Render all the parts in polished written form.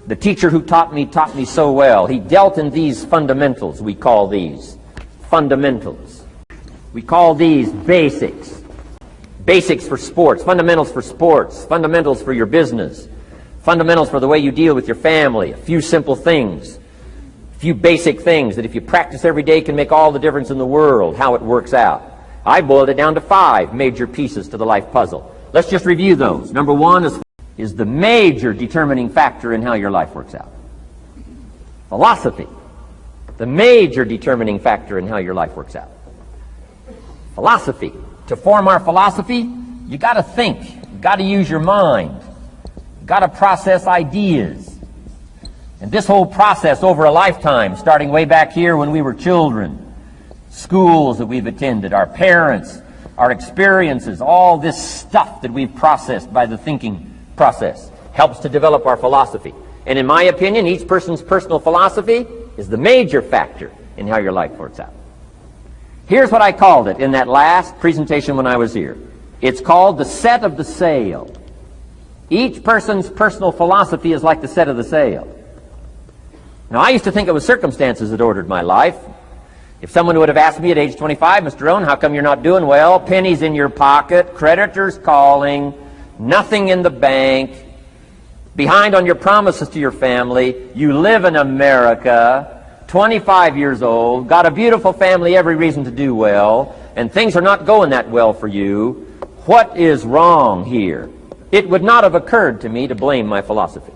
The teacher who taught me so well. He dealt in these fundamentals. We call these fundamentals. We call these basics. Basics for sports, fundamentals for sports, fundamentals for your business, fundamentals for the way you deal with your family, a few simple things, a few basic things that if you practice every day can make all the difference in the world, how it works out. I boiled it down to 5 major pieces to the life puzzle. Let's just review those. Number 1 is the major determining factor in how your life works out. Philosophy. The major determining factor in how your life works out. Philosophy. To form our philosophy, you got to think. You got to use your mind. You got to process ideas. And this whole process over a lifetime, starting way back here when we were children, schools that we've attended, our parents, our experiences, all this stuff that we've processed by the thinking process helps to develop our philosophy. And in my opinion, each person's personal philosophy is the major factor in how your life works out. Here's what I called it in that last presentation when I was here. It's called the set of the sail. Each person's personal philosophy is like the set of the sail. Now, I used to think it was circumstances that ordered my life. If someone would have asked me at age 25, Mr. Rohn, how come you're not doing well? Pennies in your pocket, creditors calling, nothing in the bank, behind on your promises to your family, you live in America, 25 years old, got a beautiful family, every reason to do well, and things are not going that well for you. What is wrong here? It would not have occurred to me to blame my philosophy.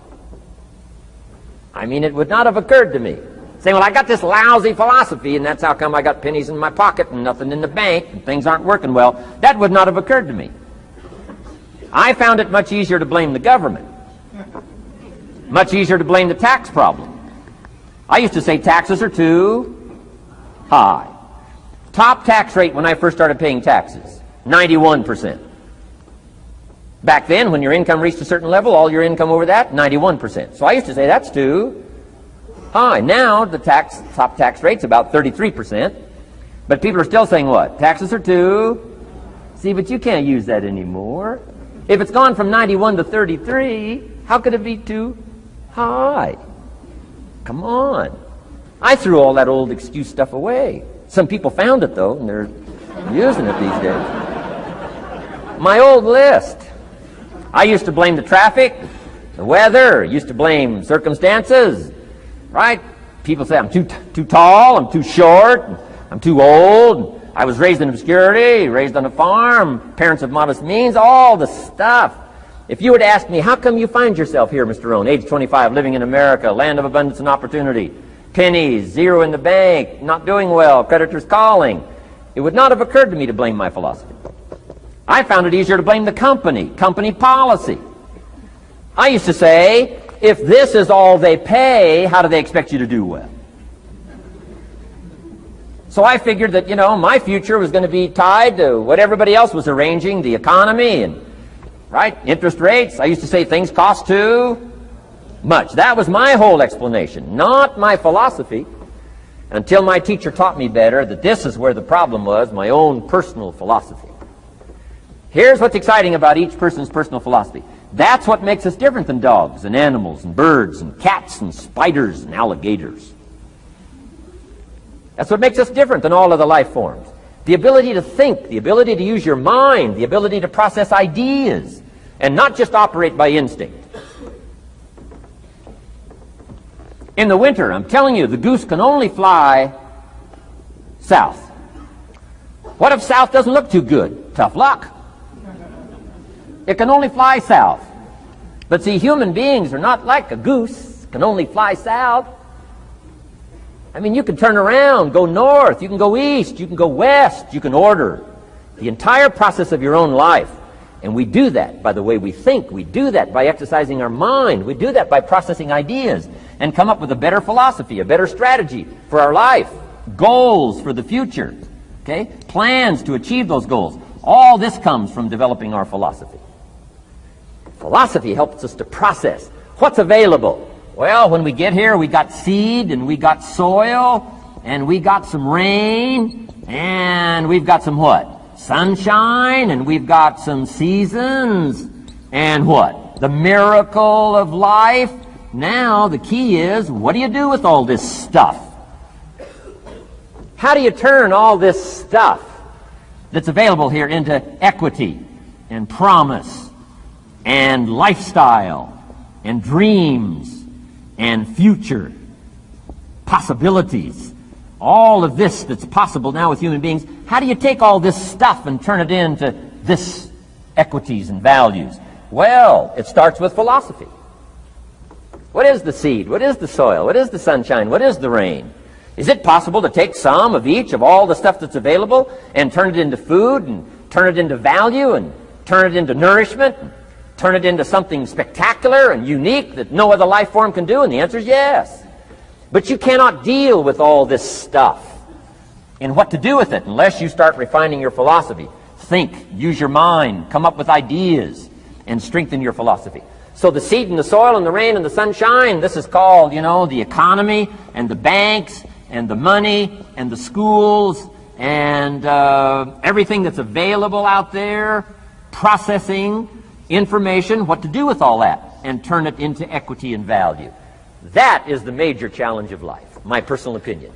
I mean, it would not have occurred to me. Saying, well, I got this lousy philosophy, and that's how come I got pennies in my pocket and nothing in the bank, and things aren't working well. That would not have occurred to me. I found it much easier to blame the government. Much easier to blame the tax problem. I used to say taxes are too high. Top tax rate when I first started paying taxes, 91%. Back then, when your income reached a certain level, all your income over that, 91%. So I used to say that's too high. Now the top tax rate's about 33%. But people are still saying what? Taxes are too. See, but you can't use that anymore. If it's gone from 91 to 33, how could it be too high? Come on. I threw all that old excuse stuff away. Some people found it, though, and they're using it these days. My old list. I used to blame the traffic, the weather, used to blame circumstances, right? People say I'm too tall, I'm too short, I'm too old, I was raised in obscurity, raised on a farm, parents of modest means, all the stuff. If you were to ask me, how come you find yourself here, Mr. Rohn, age 25, living in America, land of abundance and opportunity, pennies, zero in the bank, not doing well, creditors calling, it would not have occurred to me to blame my philosophy. I found it easier to blame the company policy. I used to say, if this is all they pay, how do they expect you to do well? So I figured that, my future was going to be tied to what everybody else was arranging, the economy and, right, interest rates. I used to say things cost too much. That was my whole explanation, not my philosophy, until my teacher taught me better that this is where the problem was, my own personal philosophy. Here's what's exciting about each person's personal philosophy. That's what makes us different than dogs and animals and birds and cats and spiders and alligators. That's what makes us different than all of the life forms. The ability to think, the ability to use your mind, the ability to process ideas, and not just operate by instinct. In the winter, I'm telling you, the goose can only fly south. What if south doesn't look too good? Tough luck. It can only fly south. But see, human beings are not like a goose, can only fly south. I mean, you can turn around, go north, you can go east, you can go west, you can order the entire process of your own life. And we do that by the way we think. We do that by exercising our mind. We do that by processing ideas and come up with a better philosophy, a better strategy for our life, goals for the future, okay? Plans to achieve those goals. All this comes from developing our philosophy. Philosophy helps us to process what's available. Well, when we get here, we got seed, and we got soil, and we got some rain, and we've got some what? Sunshine, and we've got some seasons, and what? The miracle of life, Now the key is, what do you do with all this stuff? How do you turn all this stuff that's available here into equity and promise and lifestyle and dreams and future possibilities? All of this that's possible now with human beings, how do you take all this stuff and turn it into this equities and values? Well, it starts with philosophy. What is the seed? What is the soil? What is the sunshine? What is the rain? Is it possible to take some of each of all the stuff that's available and turn it into food and turn it into value and turn it into nourishment and turn it into something spectacular and unique that no other life form can do? And the answer is yes. But you cannot deal with all this stuff and what to do with it unless you start refining your philosophy. Think, use your mind, come up with ideas, and strengthen your philosophy. So the seed and the soil and the rain and the sunshine, this is called, the economy and the banks and the money and the schools and everything that's available out there, processing information, what to do with all that, and turn it into equity and value. That is the major challenge of life, my personal opinion.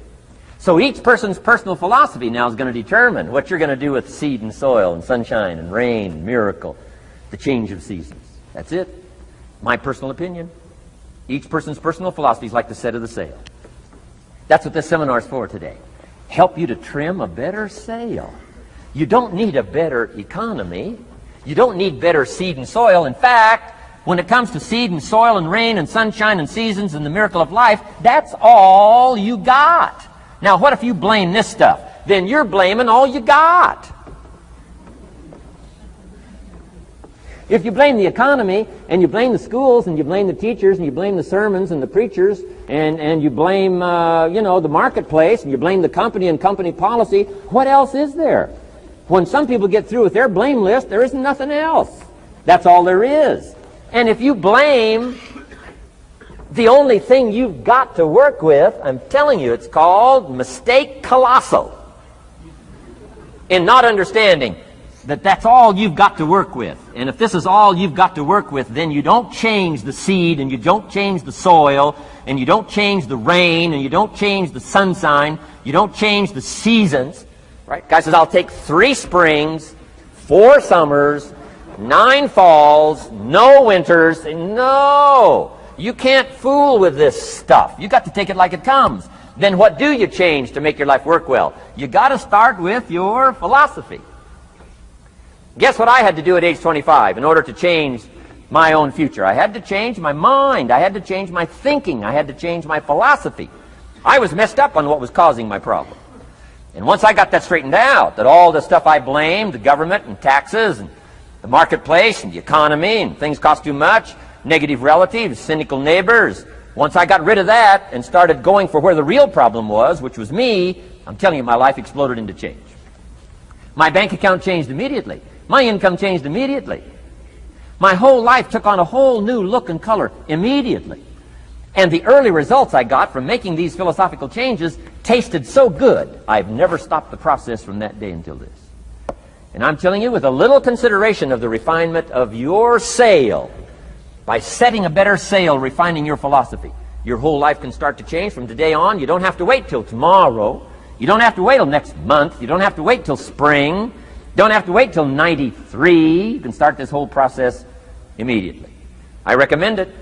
So each person's personal philosophy now is going to determine what you're going to do with seed and soil and sunshine and rain and miracle, the change of seasons. That's it. My personal opinion. Each person's personal philosophy is like the set of the sail. That's what this seminar is for today. Help you to trim a better sail. You don't need a better economy. You don't need better seed and soil. In fact, when it comes to seed and soil and rain and sunshine and seasons and the miracle of life, that's all you got. Now, what if you blame this stuff? Then you're blaming all you got. If you blame the economy, and you blame the schools, and you blame the teachers, and you blame the sermons and the preachers, and you blame, the marketplace, and you blame the company and company policy, what else is there? When some people get through with their blame list, there isn't nothing else. That's all there is. And if you blame the only thing you've got to work with, I'm telling you, it's called mistake colossal. In not understanding that that's all you've got to work with. And if this is all you've got to work with, then you don't change the seed, and you don't change the soil, and you don't change the rain, and you don't change the sunshine, you don't change the seasons. Right? Guy says, I'll take 3 springs, 4 summers, 9 falls, no winters. No! You can't fool with this stuff. You got to take it like it comes. Then what do you change to make your life work well? You got to start with your philosophy. Guess what I had to do at age 25 in order to change my own future? I had to change my mind. I had to change my thinking. I had to change my philosophy. I was messed up on what was causing my problem. And once I got that straightened out, that all the stuff I blamed, the government and taxes and the marketplace and the economy and things cost too much, negative relatives, cynical neighbors, once I got rid of that and started going for where the real problem was, which was me, I'm telling you, my life exploded into change. My bank account changed immediately. My income changed immediately. My whole life took on a whole new look and color immediately. And the early results I got from making these philosophical changes tasted so good, I've never stopped the process from that day until this. And I'm telling you, with a little consideration of the refinement of your sail, by setting a better sail, refining your philosophy, your whole life can start to change from today on. You don't have to wait till tomorrow. You don't have to wait till next month. You don't have to wait till spring. Don't have to wait till 93. You can start this whole process immediately. I recommend it.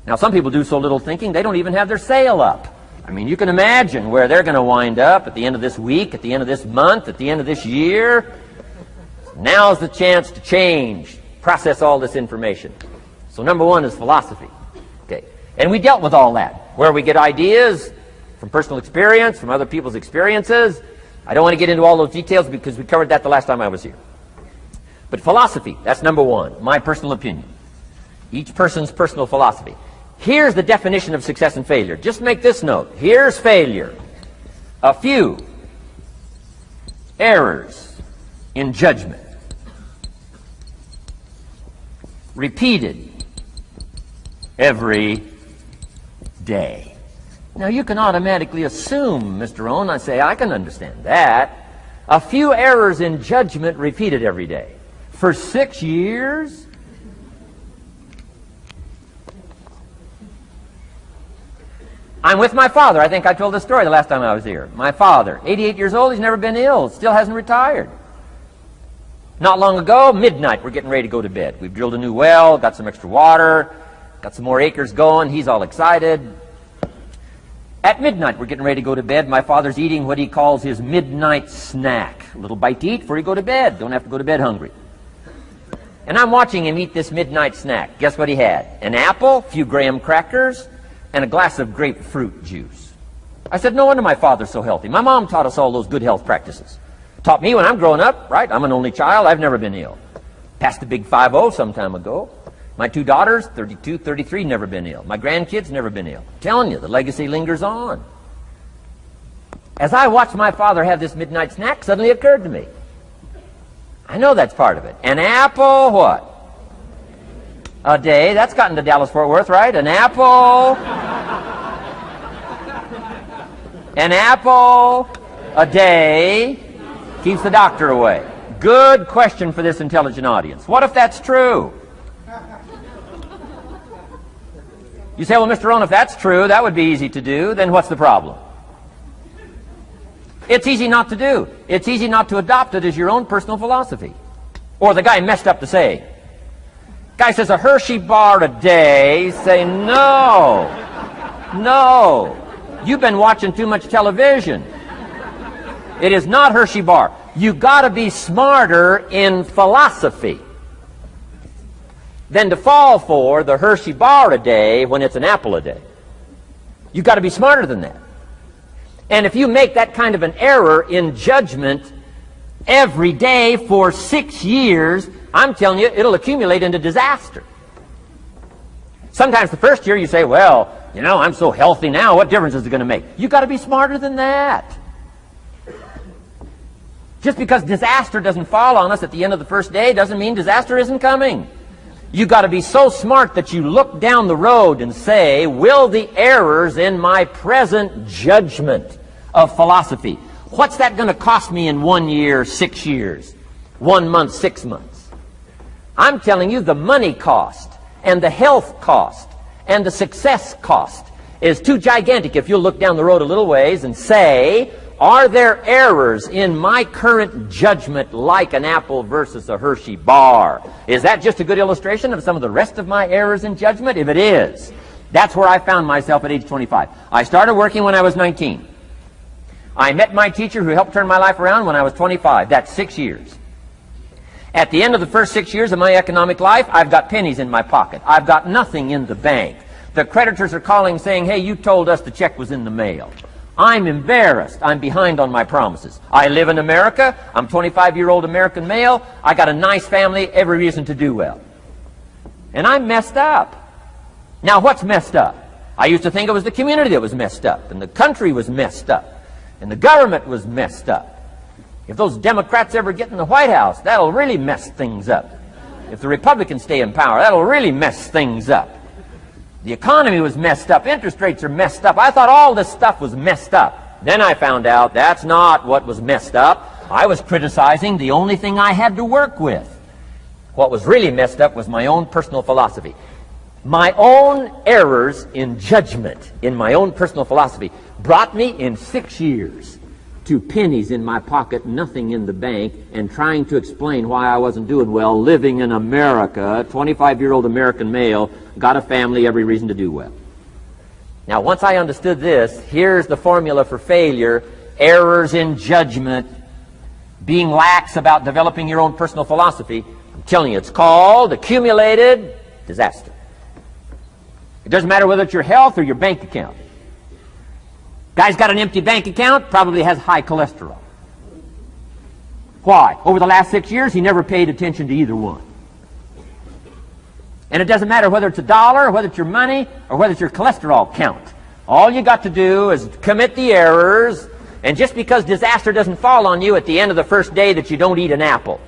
Now, some people do so little thinking, they don't even have their sail up. I mean, you can imagine where they're going to wind up at the end of this week, at the end of this month, at the end of this year. Now's the chance to change, process all this information. So number 1 is philosophy. Okay. And we dealt with all that, where we get ideas from personal experience, from other people's experiences. I don't want to get into all those details because we covered that the last time I was here. But philosophy, that's number 1, my personal opinion. Each person's personal philosophy. Here's the definition of success and failure. Just make this note. Here's failure. A few errors in judgment. Repeated every day. Now, you can automatically assume, Mr. Rohn, I say, I can understand that. A few errors in judgment repeated every day. For 6 years? I'm with my father. I think I told this story the last time I was here. My father, 88 years old, he's never been ill, still hasn't retired. Not long ago, midnight, we're getting ready to go to bed. We've drilled a new well, got some extra water, got some more acres going. He's all excited. At midnight, we're getting ready to go to bed. My father's eating what he calls his midnight snack. A little bite to eat before you go to bed. Don't have to go to bed hungry. And I'm watching him eat this midnight snack. Guess what he had? An apple, a few graham crackers, and a glass of grapefruit juice. I said, no wonder my father's so healthy. My mom taught us all those good health practices. Taught me when I'm growing up, right? I'm an only child. I've never been ill. Passed the big 5-0 some time ago. My 2 daughters, 32, 33, never been ill. My grandkids, never been ill. I'm telling you, the legacy lingers on. As I watched my father have this midnight snack, suddenly it occurred to me. I know that's part of it. An apple, what? A day. That's gotten to Dallas-Fort Worth, right? An apple. An apple a day keeps the doctor away. Good question for this intelligent audience. What if that's true? You say, well, Mr. Rohn, if that's true, that would be easy to do. Then what's the problem? It's easy not to do. It's easy not to adopt it as your own personal philosophy. Or the guy messed up the saying. Guy says a Hershey bar a day. Say, no. No. You've been watching too much television. It is not Hershey bar. You got to be smarter in philosophy than to fall for the Hershey bar a day when it's an apple a day. You've got to be smarter than that. And if you make that kind of an error in judgment every day for 6 years, I'm telling you, it'll accumulate into disaster. Sometimes the first year you say, well, you know, I'm so healthy now, what difference is it going to make? You've got to be smarter than that. Just because disaster doesn't fall on us at the end of the first day doesn't mean disaster isn't coming. You've got to be so smart that you look down the road and say, will the errors in my present judgment of philosophy, what's that going to cost me in 1 year, 6 years, 1 month, 6 months? I'm telling you, the money cost and the health cost and the success cost is too gigantic if you'll look down the road a little ways and say, are there errors in my current judgment like an apple versus a Hershey bar? Is that just a good illustration of some of the rest of my errors in judgment? If it is, that's where I found myself at age 25. I started working when I was 19. I met my teacher who helped turn my life around when I was 25. That's 6 years. At the end of the first 6 years of my economic life, I've got pennies in my pocket. I've got nothing in the bank. The creditors are calling saying, hey, you told us the check was in the mail. I'm embarrassed. I'm behind on my promises. I live in America. I'm 25-year-old American male. I got a nice family, every reason to do well. And I'm messed up. Now, what's messed up? I used to think it was the community that was messed up, and the country was messed up, and the government was messed up. If those Democrats ever get in the White House, that'll really mess things up. If the Republicans stay in power, that'll really mess things up. The economy was messed up. Interest rates are messed up. I thought all this stuff was messed up. Then I found out that's not what was messed up. I was criticizing the only thing I had to work with. What was really messed up was my own personal philosophy. My own errors in judgment in my own personal philosophy brought me in 6 years to pennies in my pocket, nothing in the bank, and trying to explain why I wasn't doing well, living in America, 25-year-old American male, got a family, every reason to do well. Now, once I understood this, here's the formula for failure: errors in judgment, being lax about developing your own personal philosophy. I'm telling you, it's called accumulated disaster. It doesn't matter whether it's your health or your bank account. Guy's got an empty bank account, probably has high cholesterol. Why? Over the last 6 years, he never paid attention to either one. And it doesn't matter whether it's a dollar, or whether it's your money, or whether it's your cholesterol count. All you got to do is commit the errors, and just because disaster doesn't fall on you at the end of the first day that you don't eat an apple.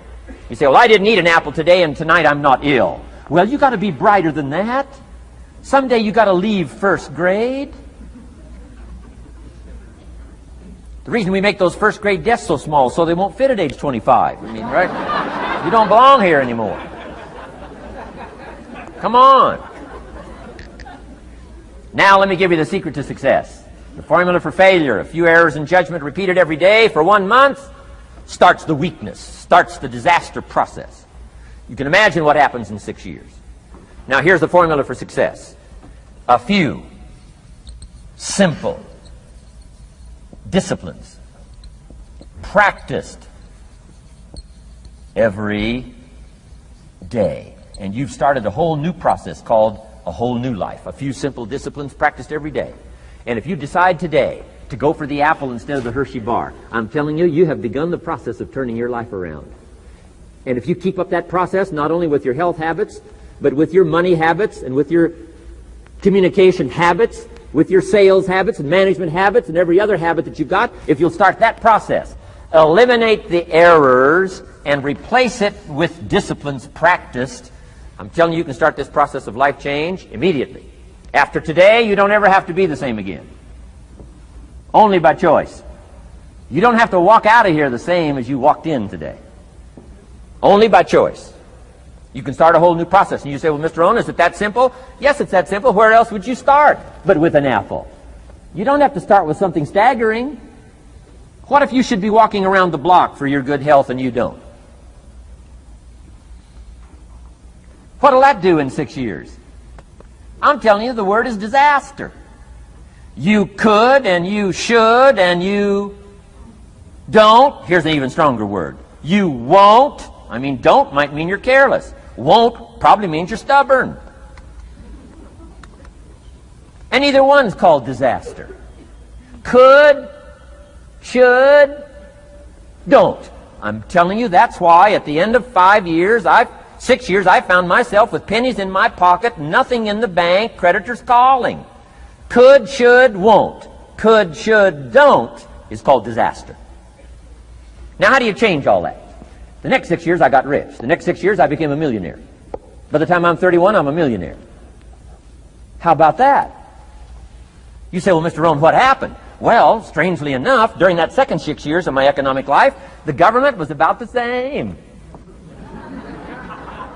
You say, well, I didn't eat an apple today, and tonight I'm not ill. Well, you got to be brighter than that. Someday you got to leave first grade. The reason we make those first grade desks so small so they won't fit at age 25. I mean, right? You don't belong here anymore. Come on. Now let me give you the secret to success. The formula for failure: a few errors in judgment repeated every day for 1 month starts the weakness, starts the disaster process. You can imagine what happens in 6 years. Now here's the formula for success. A few simple disciplines practiced every day. And you've started a whole new process called a whole new life. A few simple disciplines practiced every day. And if you decide today to go for the apple instead of the Hershey bar, I'm telling you, you have begun the process of turning your life around. And if you keep up that process, not only with your health habits, but with your money habits and with your communication habits, with your sales habits and management habits and every other habit that you've got, if you'll start that process, eliminate the errors and replace it with disciplines practiced, I'm telling you, you can start this process of life change immediately. After today, you don't ever have to be the same again. Only by choice. You don't have to walk out of here the same as you walked in today. Only by choice. You can start a whole new process. And you say, well, Mr. Rohn, is it that simple? Yes, it's that simple. Where else would you start but with an apple? You don't have to start with something staggering. What if you should be walking around the block for your good health and you don't? What'll that do in 6 years? I'm telling you, the word is disaster. You could and you should and you don't. Here's an even stronger word. You won't. I mean, don't might mean you're careless. Won't probably means you're stubborn. And either one's called disaster. Could, should, don't. I'm telling you, that's why at the end of 6 years, I found myself with pennies in my pocket, nothing in the bank, creditors calling. Could, should, won't. Could, should, don't is called disaster. Now, how do you change all that? The next 6 years, I got rich. The next 6 years, I became a millionaire. By the time I'm 31, I'm a millionaire. How about that? You say, well, Mr. Rohn, what happened? Well, strangely enough, during that second 6 years of my economic life, the government was about the same.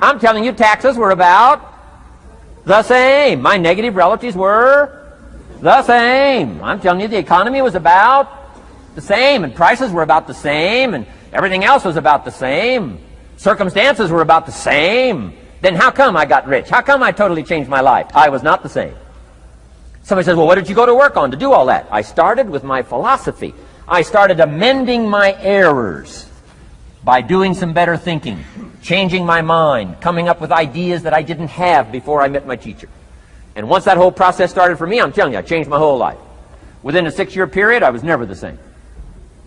I'm telling you, taxes were about the same. My negative relatives were the same. I'm telling you, the economy was about the same, and prices were about the same, and everything else was about the same. Circumstances were about the same. Then how come I got rich? How come I totally changed my life? I was not the same. Somebody says, well, what did you go to work on to do all that? I started with my philosophy. I started amending my errors by doing some better thinking, changing my mind, coming up with ideas that I didn't have before I met my teacher. And once that whole process started for me, I'm telling you, I changed my whole life. Within a 6-year period, I was never the same.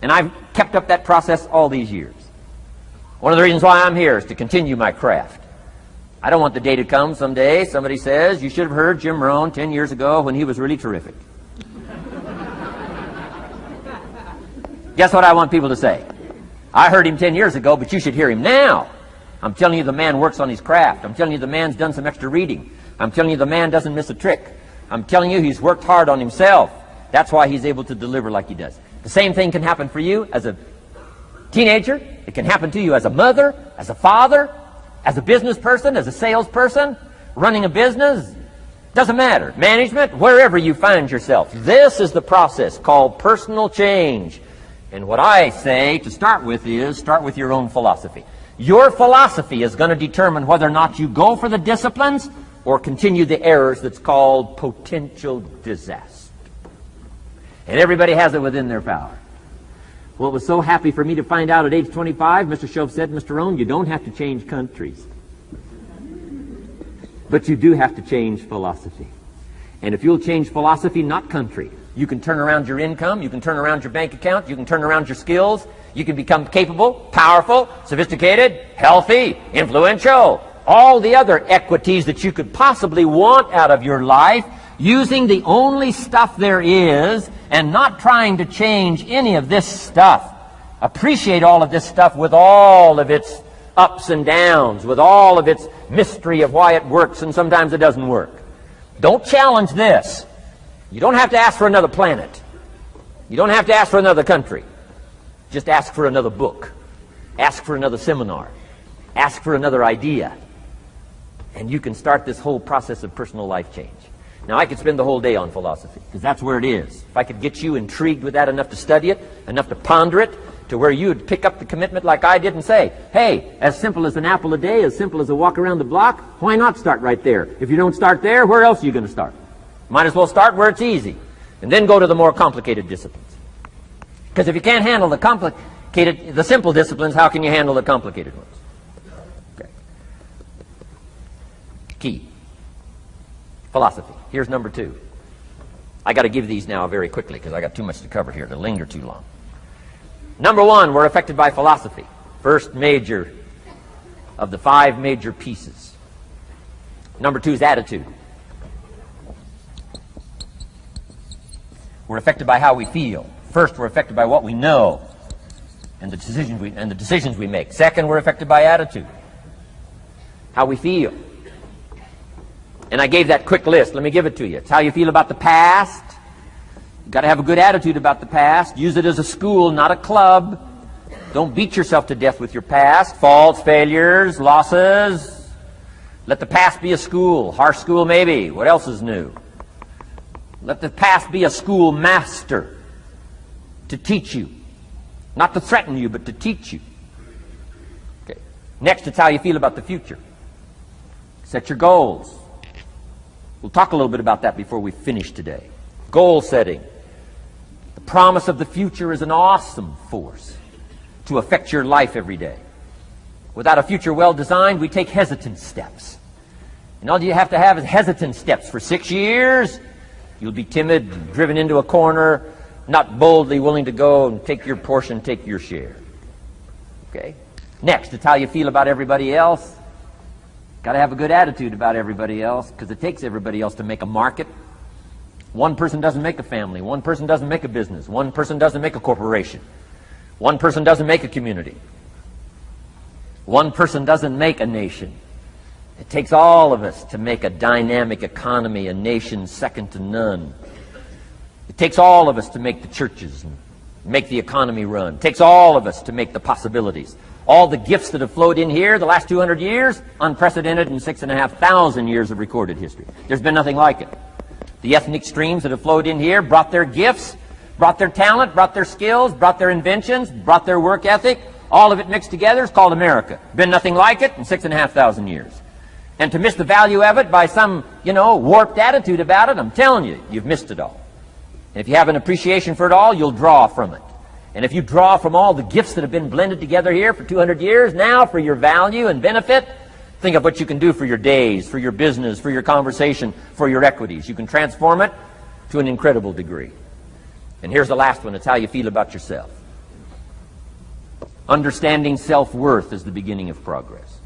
And I've kept up that process all these years. One of the reasons why I'm here is to continue my craft. I don't want the day to come someday somebody says, you should have heard Jim Rohn 10 years ago when he was really terrific. Guess what I want people to say? I heard him 10 years ago, but you should hear him now. I'm telling you, the man works on his craft. I'm telling you, the man's done some extra reading. I'm telling you, the man doesn't miss a trick. I'm telling you, he's worked hard on himself. That's why he's able to deliver like he does. The same thing can happen for you as a teenager. It can happen to you as a mother, as a father, as a business person, as a salesperson, running a business. Doesn't matter. Management, wherever you find yourself. This is the process called personal change. And what I say to start with is, start with your own philosophy. Your philosophy is going to determine whether or not you go for the disciplines or continue the errors that's called potential disaster. And everybody has it within their power. Well, it was so happy for me to find out at age 25, Mr. Shove said, Mr. Rohn, you don't have to change countries. But you do have to change philosophy. And if you'll change philosophy, not country, you can turn around your income, you can turn around your bank account, you can turn around your skills, you can become capable, powerful, sophisticated, healthy, influential, all the other equities that you could possibly want out of your life, using the only stuff there is and not trying to change any of this stuff. Appreciate all of this stuff with all of its ups and downs, with all of its mystery of why it works and sometimes it doesn't work. Don't challenge this. You don't have to ask for another planet. You don't have to ask for another country. Just ask for another book. Ask for another seminar. Ask for another idea. And you can start this whole process of personal life change. Now, I could spend the whole day on philosophy, because that's where it is. If I could get you intrigued with that enough to study it, enough to ponder it, to where you would pick up the commitment like I did and say, hey, as simple as an apple a day, as simple as a walk around the block, why not start right there? If you don't start there, where else are you going to start? Might as well start where it's easy, and then go to the more complicated disciplines. Because if you can't handle the simple disciplines, how can you handle the complicated ones? Okay. Key. Philosophy. Here's number 2. I got to give these now very quickly because I got too much to cover here to linger too long. Number 1, we're affected by philosophy. First major of the 5 major pieces. Number 2 is attitude. We're affected by how we feel. First, we're affected by what we know and the decisions we make. Second, we're affected by attitude. How we feel. And I gave that quick list. Let me give it to you. It's how you feel about the past. You've got to have a good attitude about the past. Use it as a school, not a club. Don't beat yourself to death with your past. Faults, failures, losses. Let the past be a school. Harsh school, maybe. What else is new? Let the past be a school master to teach you. Not to threaten you, but to teach you. Okay. Next, it's how you feel about the future. Set your goals. We'll talk a little bit about that before we finish today. Goal setting. The promise of the future is an awesome force to affect your life every day. Without a future well designed, we take hesitant steps. And all you have to have is hesitant steps. For 6 years, you'll be timid, driven into a corner, not boldly willing to go and take your portion, take your share. Okay? Next, it's how you feel about everybody else. Got to have a good attitude about everybody else, because it takes everybody else to make a market. One person doesn't make a family. One person doesn't make a business. One person doesn't make a corporation. One person doesn't make a community. One person doesn't make a nation. It takes all of us to make a dynamic economy, a nation second to none. It takes all of us to make the churches and make the economy run. It takes all of us to make the possibilities. All the gifts that have flowed in here the last 200 years, unprecedented in 6,500 years of recorded history. There's been nothing like it. The ethnic streams that have flowed in here brought their gifts, brought their talent, brought their skills, brought their inventions, brought their work ethic. All of it mixed together is called America. Been nothing like it in 6,500 years. And to miss the value of it by some, warped attitude about it, I'm telling you, you've missed it all. And if you have an appreciation for it all, you'll draw from it. And if you draw from all the gifts that have been blended together here for 200 years, now for your value and benefit, think of what you can do for your days, for your business, for your conversation, for your equities. You can transform it to an incredible degree. And here's the last one. It's how you feel about yourself. Understanding self-worth is the beginning of progress.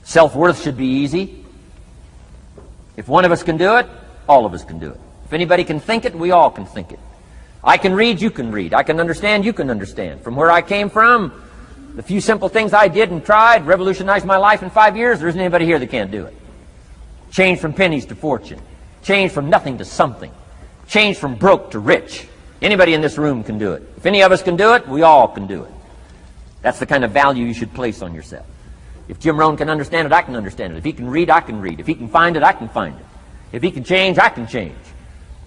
Self-worth should be easy. If one of us can do it, all of us can do it. If anybody can think it, we all can think it. I can read, you can read. I can understand, you can understand. From where I came from, the few simple things I did and tried revolutionized my life in 5 years. There isn't anybody here that can't do it. Change from pennies to fortune. Change from nothing to something. Change from broke to rich. Anybody in this room can do it. If any of us can do it, we all can do it. That's the kind of value you should place on yourself. If Jim Rohn can understand it, I can understand it. If he can read, I can read. If he can find it, I can find it. If he can change, I can change.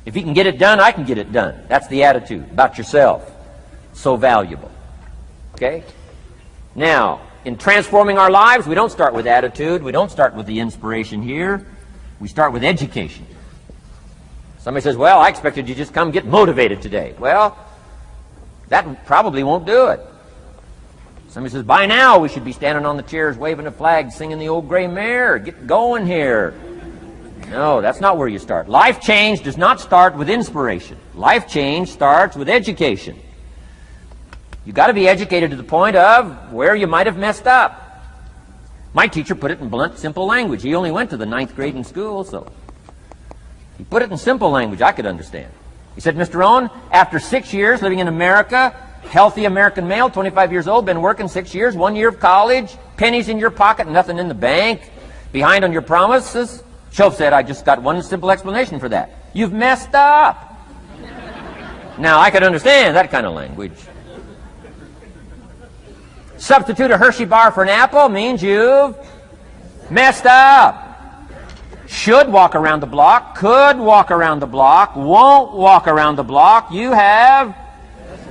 If he can get it done, I can get it done. That's the attitude about yourself. So valuable. Okay? Now, in transforming our lives, we don't start with attitude. We don't start with the inspiration here. We start with education. Somebody says, well, I expected you to just come get motivated today. Well, that probably won't do it. Somebody says, by now we should be standing on the chairs, waving a flag, singing the old gray mare. Get going here. No, that's not where you start. Life change does not start with inspiration. Life change starts with education. You've got to be educated to the point of where you might have messed up. My teacher put it in blunt, simple language. He only went to the 9th grade in school, so he put it in simple language I could understand. He said, Mr. Rohn, after 6 years living in America, healthy American male, 25 years old, been working 6 years, 1 year of college, pennies in your pocket, nothing in the bank, behind on your promises. Shoaff said, I just got one simple explanation for that. You've messed up. Now, I could understand that kind of language. Substitute a Hershey bar for an apple means you've messed up. should walk around the block, could walk around the block, won't walk around the block, you have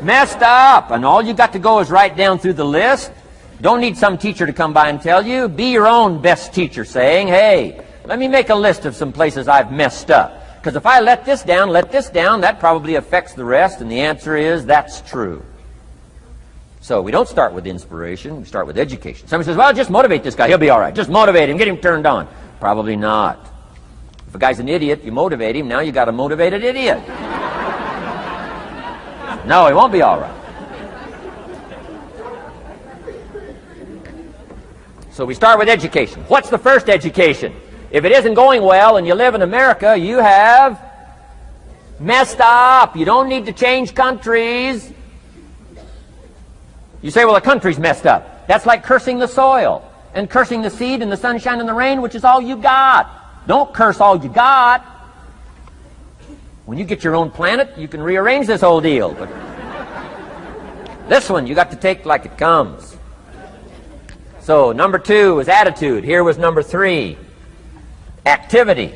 messed up. And all you got to go is write down through the list. Don't need some teacher to come by and tell you. Be your own best teacher, saying, hey, let me make a list of some places I've messed up. Because if I let this down, that probably affects the rest. And the answer is, that's true. So we don't start with inspiration. We start with education. Somebody says, well, just motivate this guy. He'll be all right. Just motivate him. Get him turned on. Probably not. If a guy's an idiot, you motivate him. Now you got a motivated idiot. No, he won't be all right. So we start with education. What's the first education? If it isn't going well and you live in America, you have messed up. You don't need to change countries. You say, well, the country's messed up. That's like cursing the soil and cursing the seed and the sunshine and the rain, which is all you got. Don't curse all you got. When you get your own planet, you can rearrange this whole deal. But this one, you got to take like it comes. So, number 2 was attitude. Here was number 3, activity.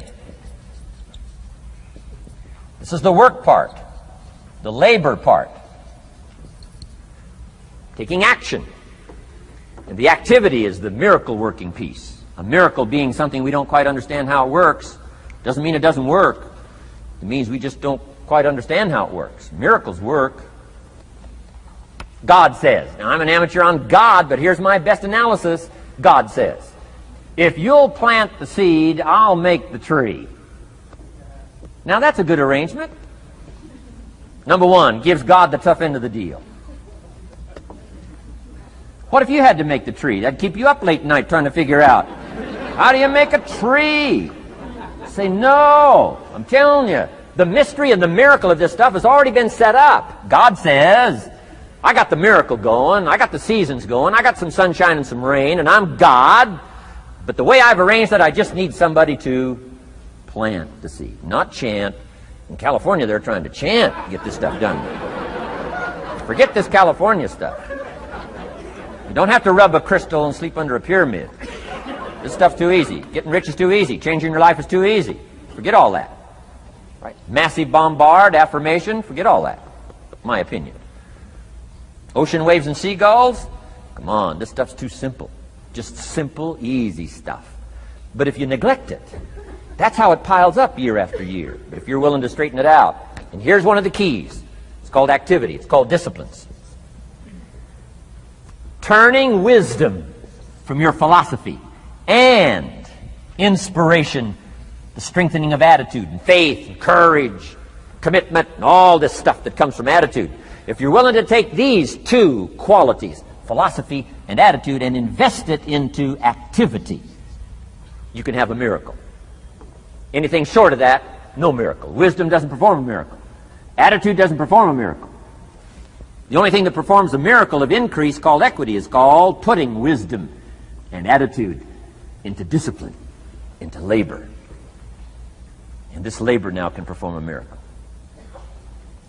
This is the work part, the labor part. Taking action. And the activity is the miracle working piece. A miracle being something we don't quite understand how it works. Doesn't mean it doesn't work. It means we just don't quite understand how it works. Miracles work. God says. Now, I'm an amateur on God, but here's my best analysis. God says, if you'll plant the seed, I'll make the tree. Now, that's a good arrangement. Number 1, gives God the tough end of the deal. What if you had to make the tree? That'd keep you up late at night trying to figure out, how do you make a tree? Say, no. I'm telling you, the mystery and the miracle of this stuff has already been set up. God says, I got the miracle going, I got the seasons going, I got some sunshine and some rain, and I'm God. But the way I've arranged it, I just need somebody to plant the seed, not chant. In California, they're trying to chant to get this stuff done. Forget this California stuff. You don't have to rub a crystal and sleep under a pyramid. This stuff's too easy. Getting rich is too easy. Changing your life is too easy. Forget all that. Right? Massive bombard, affirmation, forget all that. My opinion. Ocean waves and seagulls? Come on, this stuff's too simple. Just simple, easy stuff. But if you neglect it, that's how it piles up year after year. But if you're willing to straighten it out. And here's one of the keys. It's called activity. It's called disciplines. Turning wisdom from your philosophy and inspiration, the strengthening of attitude and faith and courage, commitment, and all this stuff that comes from attitude. If you're willing to take these 2 qualities, philosophy and attitude, and invest it into activity, you can have a miracle. Anything short of that, no miracle. Wisdom doesn't perform a miracle. Attitude doesn't perform a miracle. The only thing that performs a miracle of increase called equity is called putting wisdom and attitude into discipline, into labor. And this labor now can perform a miracle.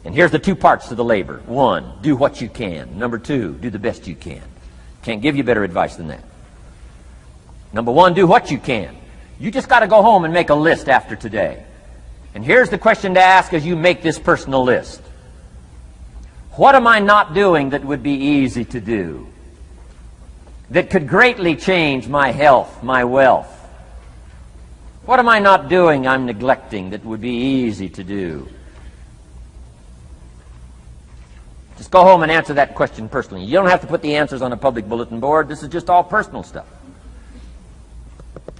And here's the 2 parts to the labor. 1, do what you can. Number 2, do the best you can. Can't give you better advice than that. Number 1, do what you can. You just got to go home and make a list after today. And here's the question to ask as you make this personal list. What am I not doing that would be easy to do? That could greatly change my health, my wealth? What am I not doing I'm neglecting that would be easy to do? Just go home and answer that question personally. You don't have to put the answers on a public bulletin board. This is just all personal stuff.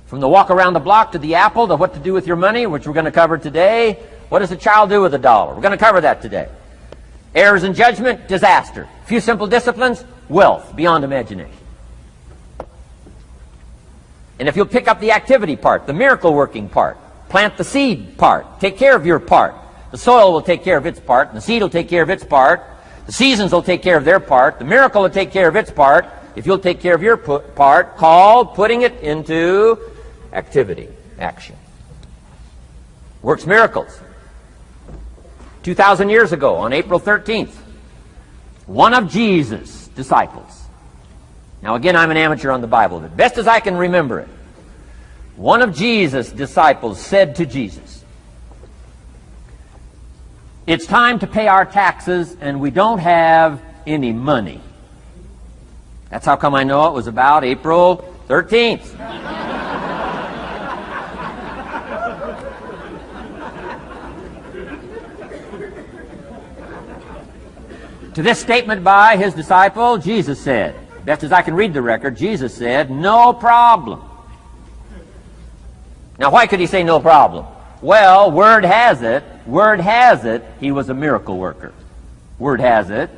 From the walk around the block to the apple to what to do with your money, which we're going to cover today. What does a child do with $1? We're going to cover that today. Errors in judgment, disaster. Few simple disciplines, wealth beyond imagination. And if you'll pick up the activity part, the miracle working part, plant the seed part, take care of your part. The soil will take care of its part, and the seed will take care of its part. The seasons will take care of their part. The miracle will take care of its part. If you'll take care of your part, called putting it into activity, action. Works miracles. 2,000 years ago, on April 13th, one of Jesus' disciples. Now again, I'm an amateur on the Bible, but best as I can remember it. One of Jesus' disciples said to Jesus, "It's time to pay our taxes and we don't have any money." That's how come I know it was about April 13th. To this statement by his disciple, Jesus said, best as I can read the record, Jesus said, "No problem." Now, why could he say no problem? Well, word has it, he was a miracle worker. Word has it,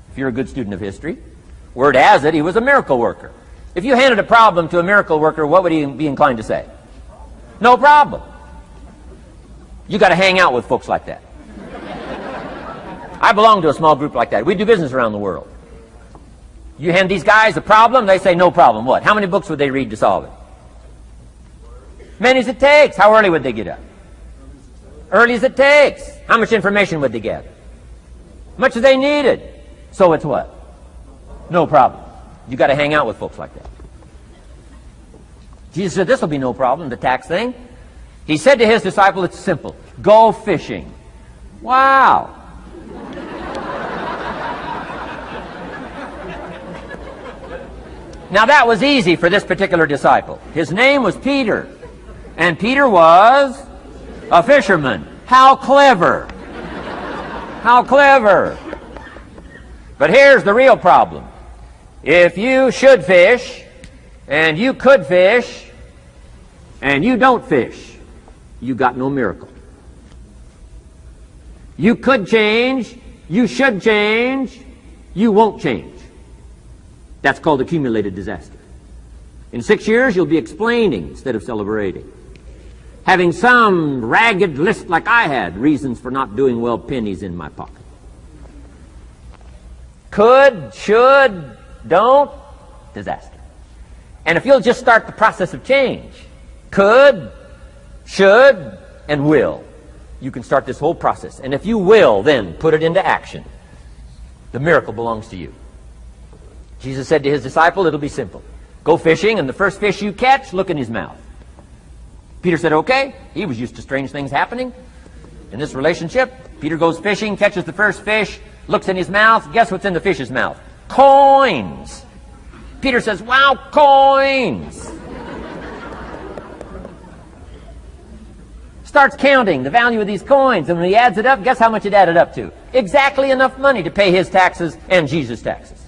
if you're a good student of history, word has it, he was a miracle worker. If you handed a problem to a miracle worker, what would he be inclined to say? No problem. You got to hang out with folks like that. I belong to a small group like that. We do business around the world. You hand these guys a problem, they say no problem. What? How many books would they read to solve it? Many as it takes. How early would they get up? Early as it takes. How much information would they get? Much as they needed. So it's what? No problem. You got to hang out with folks like that. Jesus said this will be no problem, the tax thing. He said to his disciple, it's simple. Go fishing. Wow. Now that was easy for this particular disciple. His name was Peter. And Peter was a fisherman. How clever. How clever. But here's the real problem. If you should fish, and you could fish, and you don't fish, you got no miracle. You could change, you should change, you won't change. That's called accumulated disaster. In 6 years, you'll be explaining instead of celebrating. Having some ragged list like I had, reasons for not doing well, pennies in my pocket. Could, should, don't, disaster. And if you'll just start the process of change, could, should, and will, you can start this whole process. And if you will, then put it into action. The miracle belongs to you. Jesus said to his disciple, it'll be simple. Go fishing, and the first fish you catch, look in his mouth. Peter said, okay. He was used to strange things happening in this relationship. Peter goes fishing, catches the first fish, looks in his mouth. Guess what's in the fish's mouth? Coins. Peter says, wow, coins. Starts counting the value of these coins, and when he adds it up, guess how much it added up to? Exactly enough money to pay his taxes and Jesus' taxes.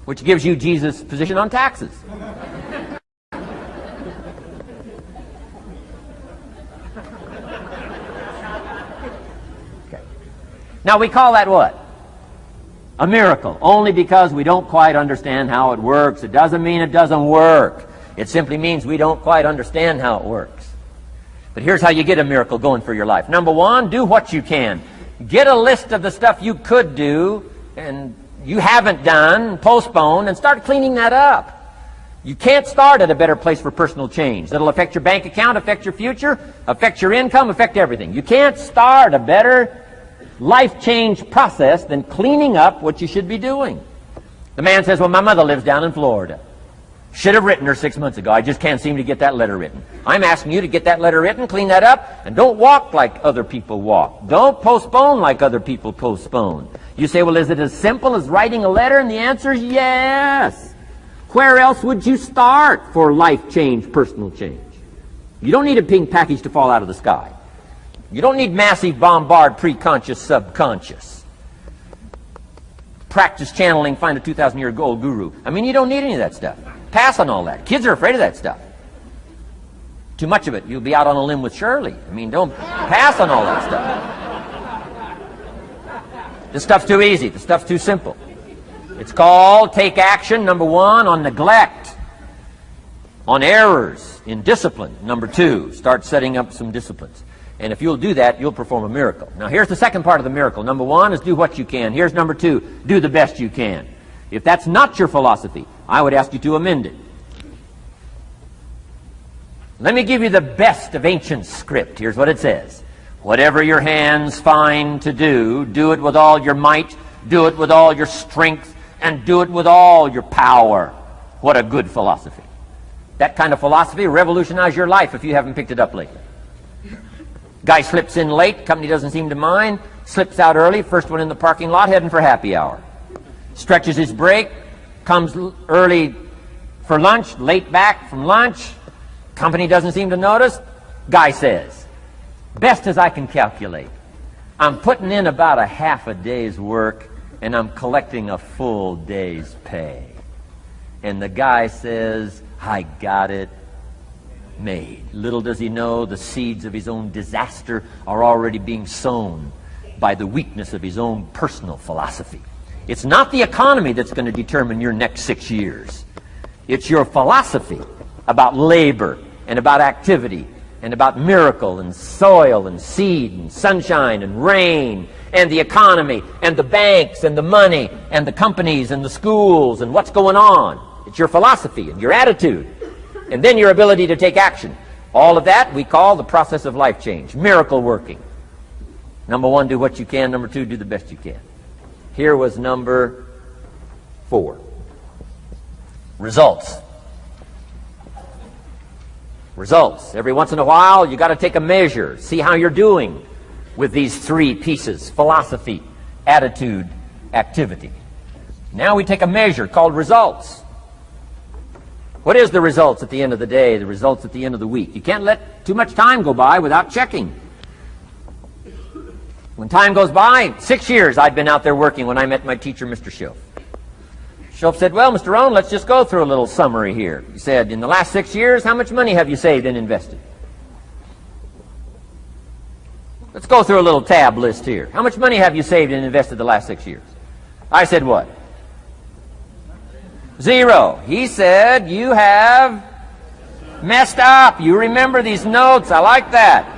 Which gives you Jesus' position on taxes. Okay. Now we call that what? A miracle. Only because we don't quite understand how it works. It doesn't mean it doesn't work. It simply means we don't quite understand how it works. But here's how you get a miracle going for your life. Number one, do what you can. Get a list of the stuff you could do and you haven't done, postpone, and start cleaning that up. You can't start at a better place for personal change. That'll affect your bank account, affect your future, affect your income, affect everything. You can't start a better life change process than cleaning up what you should be doing. The man says, well, my mother lives down in Florida. Should have written her 6 months ago. I just can't seem to get that letter written. I'm asking you to get that letter written, clean that up, and don't walk like other people walk. Don't postpone like other people postpone. You say, well, is it as simple as writing a letter? And the answer is yes. Where else would you start for life change, personal change? You don't need a pink package to fall out of the sky. You don't need massive bombard, pre-conscious, subconscious. Practice channeling, find a 2,000-year-old guru. I mean, you don't need any of that stuff. Pass on all that. Kids are afraid of that stuff. Too much of it, you'll be out on a limb with Shirley. I mean, don't pass on all that stuff. This stuff's too easy. This stuff's too simple. It's called take action, number one, on neglect, on errors, in discipline. Number two, start setting up some disciplines. And if you'll do that, you'll perform a miracle. Now, here's the second part of the miracle. Number one is do what you can. Here's number two, do the best you can. If that's not your philosophy, I would ask you to amend it. Let me give you the best of ancient script. Here's what it says. Whatever your hands find to do, do it with all your might, do it with all your strength, and do it with all your power. What a good philosophy. That kind of philosophy will revolutionize your life if you haven't picked it up lately. Guy slips in late, company doesn't seem to mind, slips out early, first one in the parking lot, heading for happy hour. Stretches his break, comes early for lunch, late back from lunch, company doesn't seem to notice. Guy says, best as I can calculate, I'm putting in about a half a day's work and I'm collecting a full day's pay. And the guy says, I got it made. Little does he know the seeds of his own disaster are already being sown by the weakness of his own personal philosophy. It's not the economy that's going to determine your next 6 years. It's your philosophy about labor and about activity and about miracle and soil and seed and sunshine and rain and the economy and the banks and the money and the companies and the schools and what's going on. It's your philosophy and your attitude. And then your ability to take action. All of that we call the process of life change. Miracle working. Number 1, do what you can. Number 2, do the best you can. Here was number 4. Results. Results. Every once in a while, you got to take a measure. See how you're doing with these 3 pieces. Philosophy, attitude, activity. Now we take a measure called results. What is the results at the end of the day, the results at the end of the week? You can't let too much time go by without checking. When time goes by, 6 years I'd been out there working when I met my teacher, Mr. Schoaf. Schoaf said, well, Mr. Rohn, let's just go through a little summary here. He said, in the last 6 years, how much money have you saved and invested? Let's go through a little tab list here. How much money have you saved and invested the last 6 years? I said, what? 0. He said, you have messed up. You remember these notes. I like that.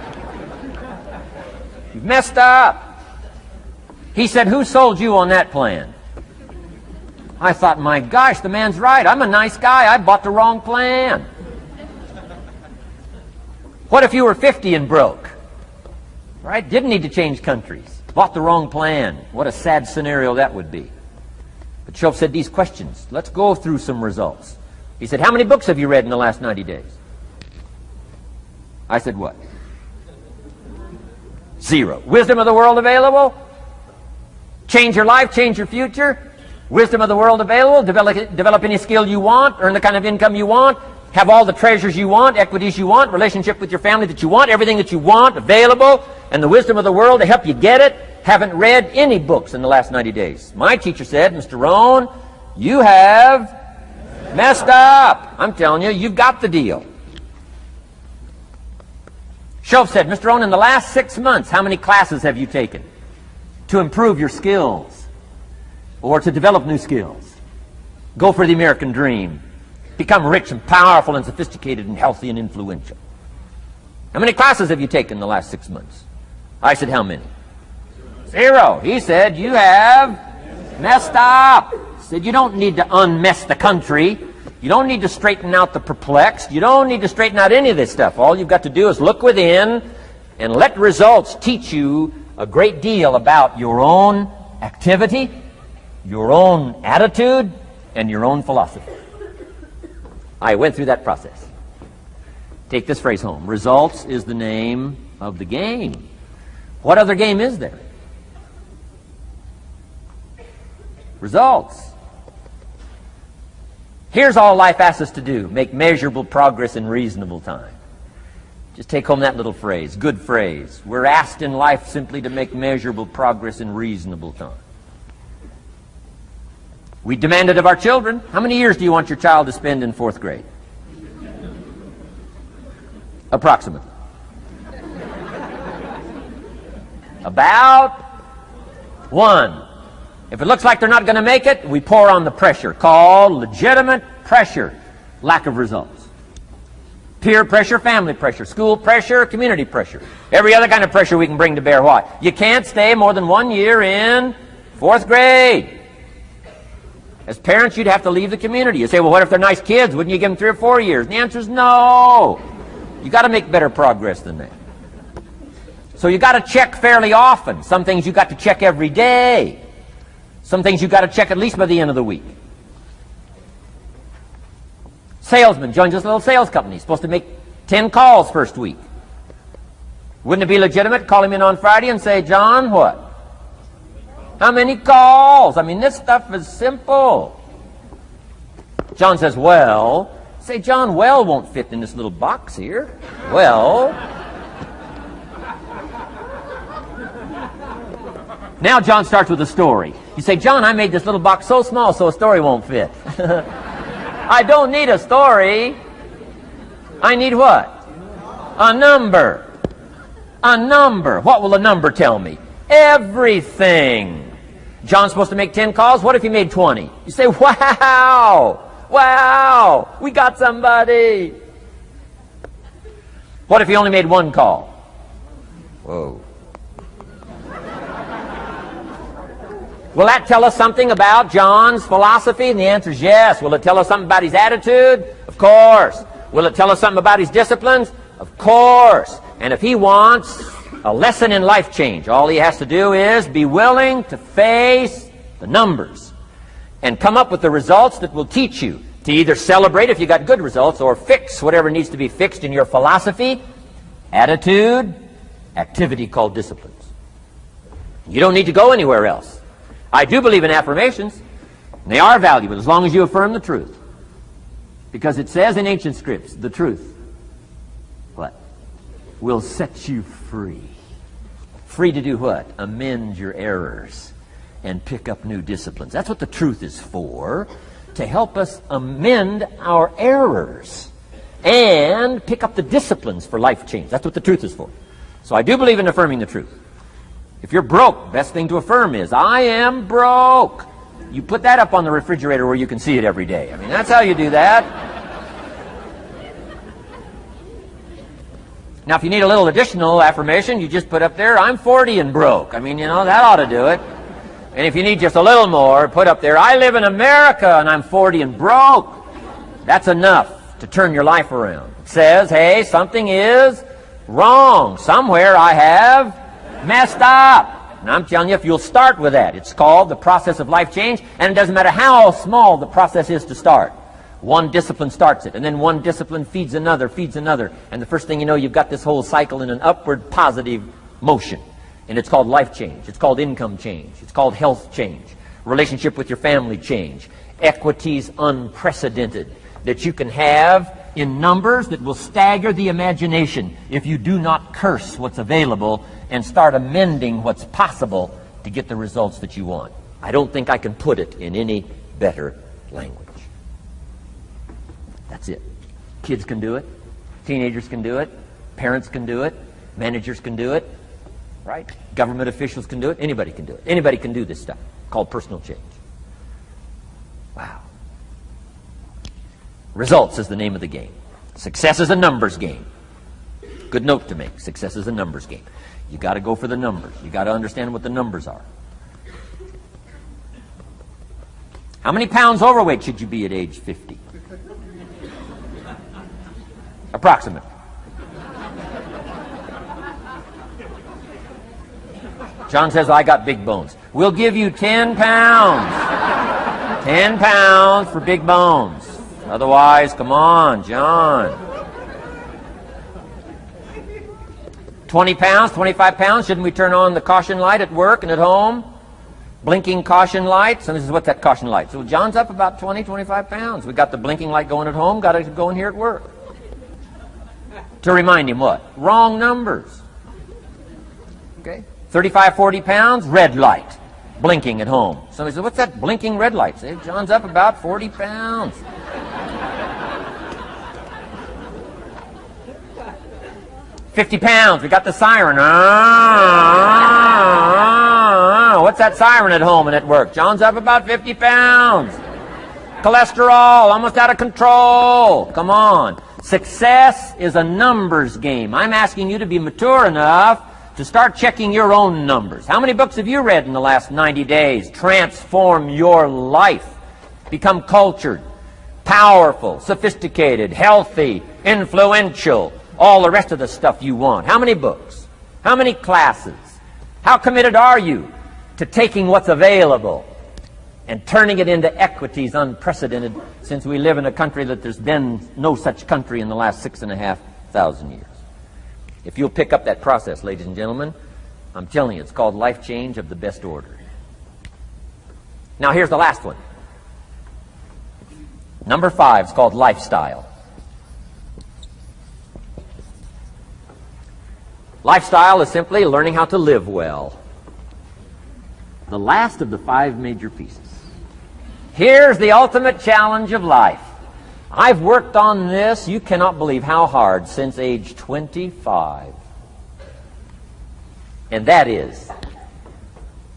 You've messed up. He said, who sold you on that plan? I thought, my gosh, the man's right. I'm a nice guy. I bought the wrong plan. What if you were 50 and broke? Right? Didn't need to change countries. Bought the wrong plan. What a sad scenario that would be. But Schoaf said these questions. Let's go through some results. He said, how many books have you read in the last 90 days? I said, what? 0. Wisdom of the world available? Change your life, change your future? Wisdom of the world available? Develop any skill you want? Earn the kind of income you want? Have all the treasures you want? Equities you want? Relationship with your family that you want? Everything that you want available? And the wisdom of the world to help you get it? Haven't read any books in the last 90 days. My teacher said, Mr. Rohn, you have messed up. I'm telling you, you've got the deal. Schoaf said, Mr. Rohn, in the last 6 months, how many classes have you taken to improve your skills or to develop new skills? Go for the American dream. Become rich and powerful and sophisticated and healthy and influential. How many classes have you taken in the last 6 months? I said, how many? 0. He said, you have messed up. He said, you don't need to unmess the country. You don't need to straighten out the perplexed. You don't need to straighten out any of this stuff. All you've got to do is look within and let results teach you a great deal about your own activity, your own attitude, and your own philosophy. I went through that process. Take this phrase home. Results is the name of the game. What other game is there? Results. Here's all life asks us to do. Make measurable progress in reasonable time. Just take home that little phrase. Good phrase. We're asked in life simply to make measurable progress in reasonable time. We demand it of our children. How many years do you want your child to spend in 4th grade? Approximately. About 1. If it looks like they're not going to make it, we pour on the pressure, called legitimate pressure, lack of results. Peer pressure, family pressure, school pressure, community pressure. Every other kind of pressure we can bring to bear. What? You can't stay more than 1 year in 4th grade. As parents, you'd have to leave the community. You say, well, what if they're nice kids? Wouldn't you give them 3 or 4 years? And the answer is no. You got to make better progress than that. So you got to check fairly often. Some things you got to check every day. Some things you got to check at least by the end of the week. Salesman joins this little sales company. He's supposed to make 10 calls first week. Wouldn't it be legitimate to call him in on Friday and say, John, what? How many calls? I mean, this stuff is simple. John says, well. Say, John, well won't fit in this little box here. Well. Now John starts with a story. You say, John, I made this little box so small so a story won't fit. I don't need a story. I need what? A number. A number. What will a number tell me? Everything. John's supposed to make 10 calls. What if he made 20? You say, wow. Wow. We got somebody. What if he only made 1 call? Whoa. Will that tell us something about John's philosophy? And the answer is yes. Will it tell us something about his attitude? Of course. Will it tell us something about his disciplines? Of course. And if he wants a lesson in life change, all he has to do is be willing to face the numbers and come up with the results that will teach you to either celebrate if you got good results or fix whatever needs to be fixed in your philosophy, attitude, activity called disciplines. You don't need to go anywhere else. I do believe in affirmations. They are valuable as long as you affirm the truth. Because it says in ancient scripts, the truth, what? Will set you free. Free to do what? Amend your errors and pick up new disciplines. That's what the truth is for, to help us amend our errors and pick up the disciplines for life change. That's what the truth is for. So I do believe in affirming the truth. If you're broke, best thing to affirm is, I am broke. You put that up on the refrigerator where you can see it every day. I mean, that's how you do that. Now, if you need a little additional affirmation, you just put up there, I'm 40 and broke. I mean, you know, that ought to do it. And if you need just a little more, put up there, I live in America and I'm 40 and broke. That's enough to turn your life around. It says, hey, something is wrong. Somewhere I have messed up. And I'm telling you, if you'll start with that, it's called the process of life change, and it doesn't matter how small the process is to start. One discipline starts it, and then one discipline feeds another, and the first thing you know, you've got this whole cycle in an upward positive motion. And it's called life change. It's called income change. It's called health change. Relationship with your family change. Equities unprecedented that you can have in numbers that will stagger the imagination if you do not curse what's available and start amending what's possible to get the results that you want. I don't think I can put it in any better language. That's it. Kids can do it. Teenagers can do it. Parents can do it. Managers can do it. Right? Government officials can do it. Anybody can do it. Anybody can do this stuff called personal change. Wow. Results is the name of the game. Success is a numbers game. Good note to make. Success is a numbers game. You got to go for the numbers. You got to understand what the numbers are. How many pounds overweight should you be at age 50? Approximate. John says, I got big bones. We'll give you 10 pounds. 10 pounds for big bones. Otherwise, come on, John. 20 pounds, 25 pounds. Shouldn't we turn on the caution light at work and at home? Blinking caution light. So this is what that caution light. So John's up about 20, 25 pounds. We got the blinking light going at home. Got it going here at work. To remind him what? Wrong numbers. Okay? 35, 40 pounds, red light. Blinking at home. Somebody says, what's that blinking red light? Say, John's up about 40 pounds. £50, we got the siren. What's that siren at home and at work? John's up about 50 pounds. Cholesterol, almost out of control. Come on. Success is a numbers game. I'm asking you to be mature enough to start checking your own numbers. How many books have you read in the last 90 days? Transform your life. Become cultured, powerful, sophisticated, healthy, influential. All the rest of the stuff you want. How many books? How many classes? How committed are you to taking what's available and turning it into equities unprecedented since we live in a country that there's been no such country in the last 6,500 years. If you'll pick up that process, ladies and gentlemen, I'm telling you, it's called life change of the best order. Now here's the last one. Number 5 is called lifestyle. Lifestyle is simply learning how to live well. The last of the 5 major pieces. Here's the ultimate challenge of life. I've worked on this, you cannot believe how hard, since age 25. And that is,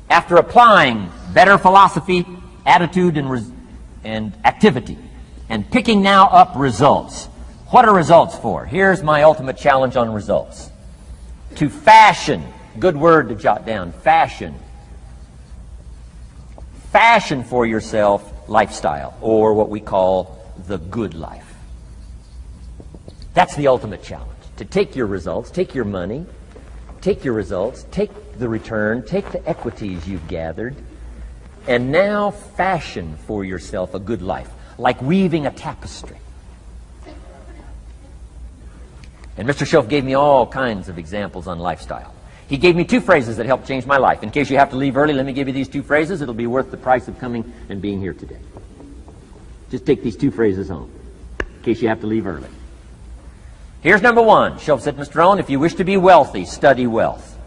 after applying better philosophy, attitude, and activity, and picking now up results. What are results for? Here's my ultimate challenge on results. To fashion, good word to jot down, fashion. Fashion for yourself lifestyle, or what we call the good life. That's the ultimate challenge. To take your results, take your money, take your results, take the return, take the equities you've gathered, and now fashion for yourself a good life, like weaving a tapestry. And Mr. Shelf gave me all kinds of examples on lifestyle. He gave me 2 phrases that helped change my life. In case you have to leave early, let me give you these 2 phrases. It'll be worth the price of coming and being here today. Just take these 2 phrases home, in case you have to leave early. Here's number 1. Shelf said, Mr. Rohn, if you wish to be wealthy, study wealth.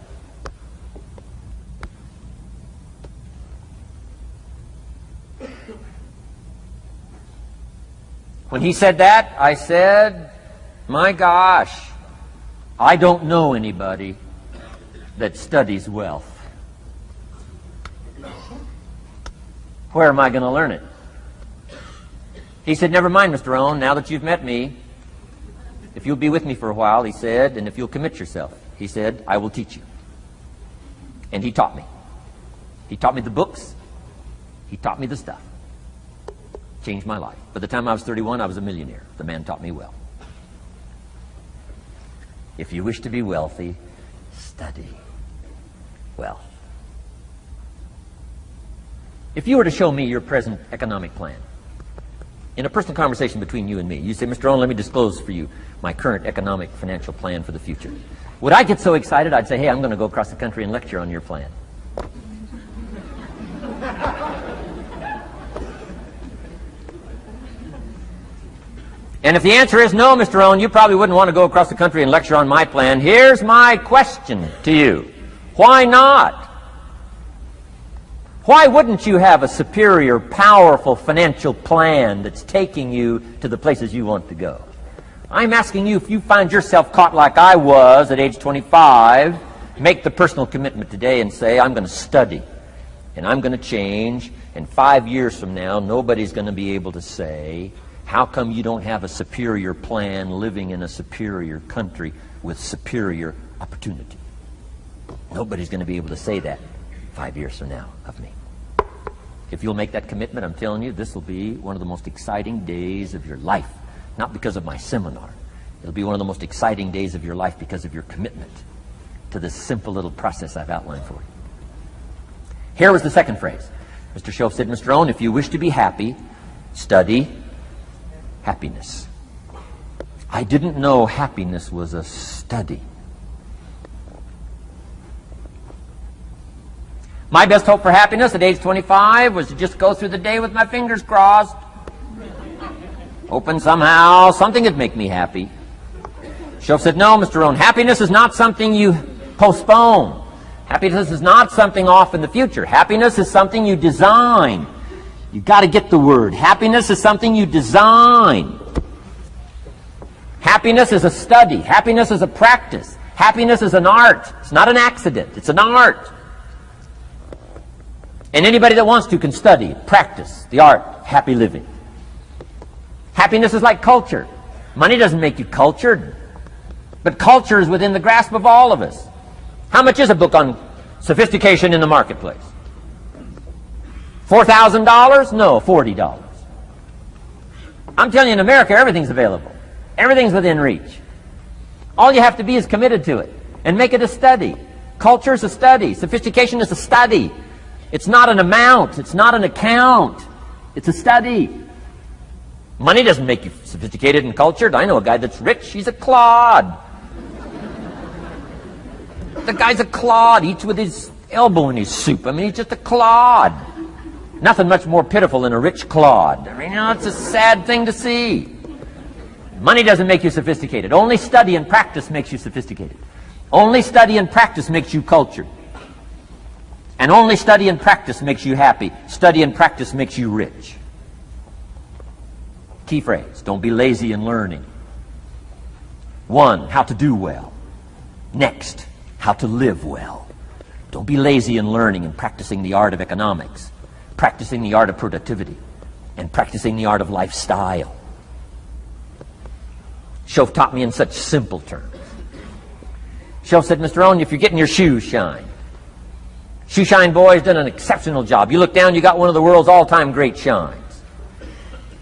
When he said that, I said, my gosh, I don't know anybody that studies wealth. Where am I going to learn it? He said, never mind, Mr. Rohn, now that you've met me, if you'll be with me for a while, he said, and if you'll commit yourself, he said, I will teach you. And he taught me. He taught me the books. He taught me the stuff. Changed my life. By the time I was 31, I was a millionaire. The man taught me well. If you wish to be wealthy, study wealth. If you were to show me your present economic plan, in a personal conversation between you and me, you say, Mr. Rohn, let me disclose for you my current economic financial plan for the future. Would I get so excited, I'd say, hey, I'm going to go across the country and lecture on your plan. And if the answer is no, Mr. Rohn, you probably wouldn't want to go across the country and lecture on my plan. Here's my question to you. Why not? Why wouldn't you have a superior, powerful financial plan that's taking you to the places you want to go? I'm asking you, if you find yourself caught like I was at age 25, make the personal commitment today and say, I'm going to study and I'm going to change, and 5 years from now, nobody's going to be able to say, how come you don't have a superior plan living in a superior country with superior opportunity? Nobody's going to be able to say that 5 years from now of me. If you'll make that commitment, I'm telling you, this will be one of the most exciting days of your life. Not because of my seminar. It'll be one of the most exciting days of your life because of your commitment to this simple little process I've outlined for you. Here was the second phrase. Mr. Schoaf said, Mr. Rohn, if you wish to be happy, study happiness. I didn't know happiness was a study. My best hope for happiness at age 25 was to just go through the day with my fingers crossed, hoping somehow something would make me happy. Schoaf said, no, Mr. Rohn, happiness is not something you postpone. Happiness is not something off in the future. Happiness is something you design. You've got to get the word. Happiness is something you design. Happiness is a study. Happiness is a practice. Happiness is an art. It's not an accident. It's an art. And anybody that wants to can study, practice the art of happy living. Happiness is like culture. Money doesn't make you cultured, but culture is within the grasp of all of us. How much is a book on sophistication in the marketplace? $4,000? No, $40. I'm telling you, in America, everything's available. Everything's within reach. All you have to be is committed to it and make it a study. Culture is a study. Sophistication is a study. It's not an amount. It's not an account. It's a study. Money doesn't make you sophisticated and cultured. I know a guy that's rich. He's a clod. The guy's a clod. Eats with his elbow in his soup. I mean, he's just a clod. Nothing much more pitiful than a rich clod. I mean, you know, it's a sad thing to see. Money doesn't make you sophisticated. Only study and practice makes you sophisticated. Only study and practice makes you cultured. And only study and practice makes you happy. Study and practice makes you rich. Key phrase, don't be lazy in learning. 1, how to do well. Next, how to live well. Don't be lazy in learning and practicing the art of economics, practicing the art of productivity, and practicing the art of lifestyle. Shoaff taught me in such simple terms. Shoaff said, Mr. Rohn, if you're getting your shoes shined, Shoe Shine Boy's done an exceptional job. You look down, you got one of the world's all-time great shines.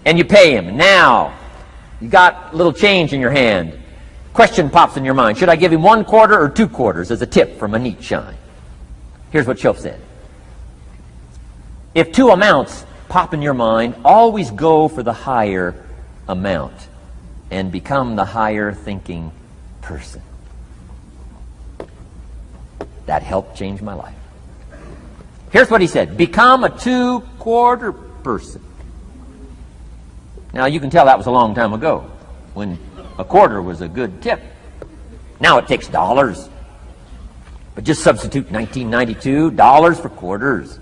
And you pay him. Now, you got a little change in your hand. Question pops in your mind. Should I give him 1 quarter or 2 quarters as a tip from a neat shine? Here's what Shoaff said. If 2 amounts pop in your mind, always go for the higher amount and become the higher thinking person. That helped change my life. Here's what he said. Become a 2-quarter person. Now, you can tell that was a long time ago, when a quarter was a good tip. Now it takes dollars. But just substitute 1992, dollars for quarters.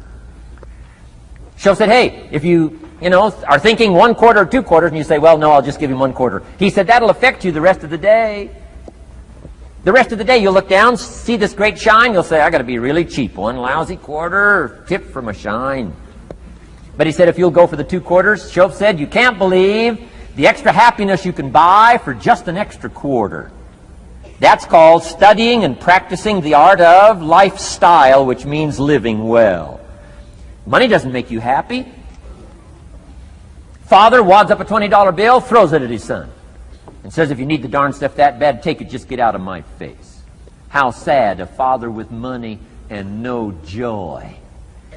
Shoaff said, hey, if you are thinking 1 quarter or 2 quarters, and you say, well, no, I'll just give him 1 quarter. He said, that'll affect you the rest of the day. The rest of the day, you'll look down, see this great shine, you'll say, I got to be really cheap. 1 lousy quarter, tip from a shine. But he said, if you'll go for the 2 quarters, Shoaff said, you can't believe the extra happiness you can buy for just an extra quarter. That's called studying and practicing the art of lifestyle, which means living well. Money doesn't make you happy. Father wads up a $20 bill, throws it at his son, and says, if you need the darn stuff that bad, take it, just get out of my face. How sad, a father with money and no joy.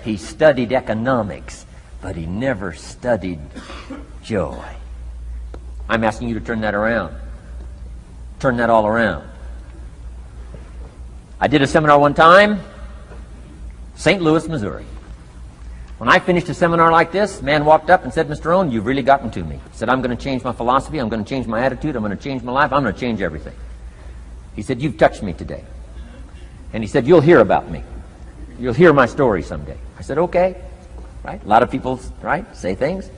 He studied economics, but he never studied joy. I'm asking you to turn that around. Turn that all around. I did a seminar one time, St. Louis, Missouri. When I finished a seminar like this, a man walked up and said, Mr. Rohn, you've really gotten to me. He said, I'm going to change my philosophy, I'm going to change my attitude, I'm going to change my life, I'm going to change everything. He said, you've touched me today. And he said, you'll hear about me. You'll hear my story someday. I said, okay. Right? A lot of people, right, say things.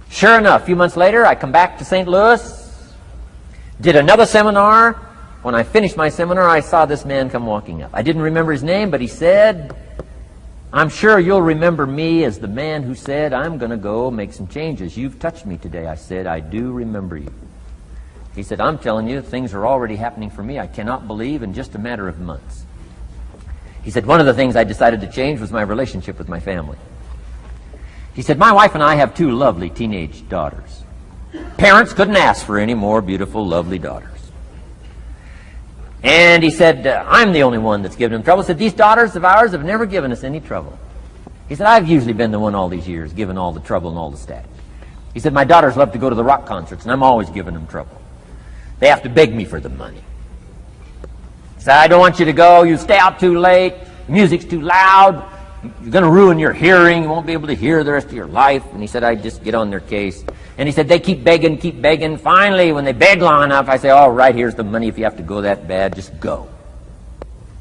Sure enough, a few months later, I come back to St. Louis, did another seminar. When I finished my seminar, I saw this man come walking up. I didn't remember his name, but he said, I'm sure you'll remember me as the man who said, I'm going to go make some changes. You've touched me today. I said, I do remember you. He said, I'm telling you, things are already happening for me. I cannot believe in just a matter of months. He said, one of the things I decided to change was my relationship with my family. He said, my wife and I have 2 lovely teenage daughters. Parents couldn't ask for any more beautiful, lovely daughters. And he said, I'm the only one that's given them trouble. He said, these daughters of ours have never given us any trouble. He said, I've usually been the one all these years giving all the trouble and all the static. He said, my daughters love to go to the rock concerts, and I'm always giving them trouble. They have to beg me for the money. He said, I don't want you to go. You stay out too late. Music's too loud. You're going to ruin your hearing. You won't be able to hear the rest of your life. And he said, I just get on their case. And he said, they keep begging. Finally, when they beg long enough, I say, all right, here's the money. If you have to go that bad, just go.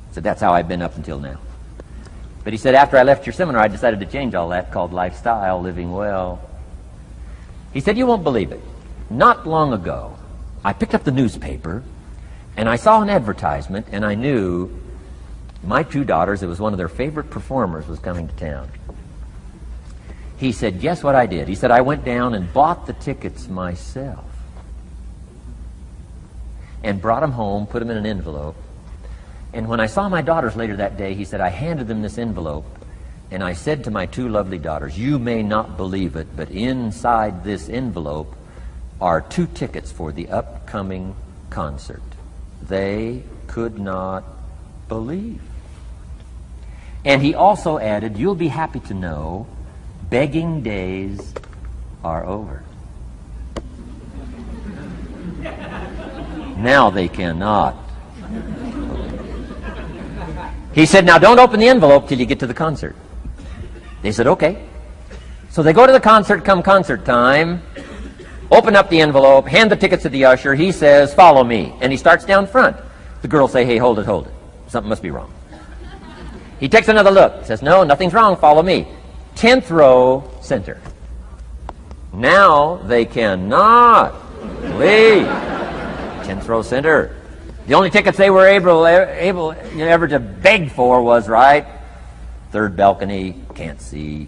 He said, that's how I've been up until now. But he said, after I left your seminar, I decided to change all that, called lifestyle, living well. He said, you won't believe it. Not long ago, I picked up the newspaper, and I saw an advertisement, and I knew my 2 daughters, it was one of their favorite performers, was coming to town. He said, guess what I did? He said, I went down and bought the tickets myself and brought them home, put them in an envelope. And when I saw my daughters later that day, he said, I handed them this envelope, and I said to my 2 lovely daughters, you may not believe it, but inside this envelope are 2 tickets for the upcoming concert. They could not believe. And he also added, you'll be happy to know begging days are over. Now they cannot. He said, now don't open the envelope till you get to the concert. They said, okay. So they go to the concert, come concert time, open up the envelope, hand the tickets to the usher. He says, follow me. And he starts down front. The girls say, hey, hold it. Something must be wrong. He takes another look, says, no, nothing's wrong, follow me. 10th row, center. Now they cannot leave. 10th row, center. The only tickets they were able ever to beg for was, right, third balcony, can't see.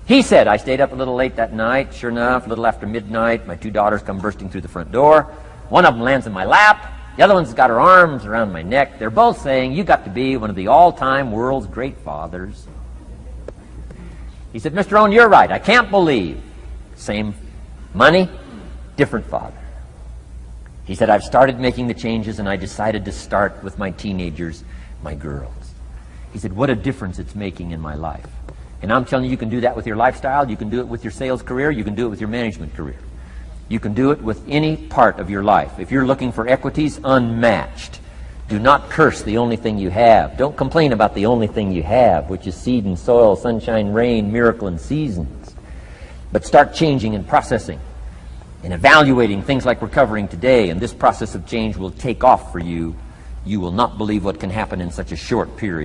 He said, I stayed up a little late that night. Sure enough, a little after midnight, my 2 daughters come bursting through the front door. One of them lands in my lap. The other one's got her arms around my neck. They're both saying, you got to be one of the all-time world's great fathers. He said, Mr. Rohn, you're right. I can't believe. Same money, different father. He said, I've started making the changes, and I decided to start with my teenagers, my girls. He said, what a difference it's making in my life. And I'm telling you, you can do that with your lifestyle. You can do it with your sales career. You can do it with your management career. You can do it with any part of your life. If you're looking for equities, unmatched. Do not curse the only thing you have. Don't complain about the only thing you have, which is seed and soil, sunshine, rain, miracle, and seasons. But start changing and processing and evaluating things like we're covering today, and this process of change will take off for you. You will not believe what can happen in such a short period.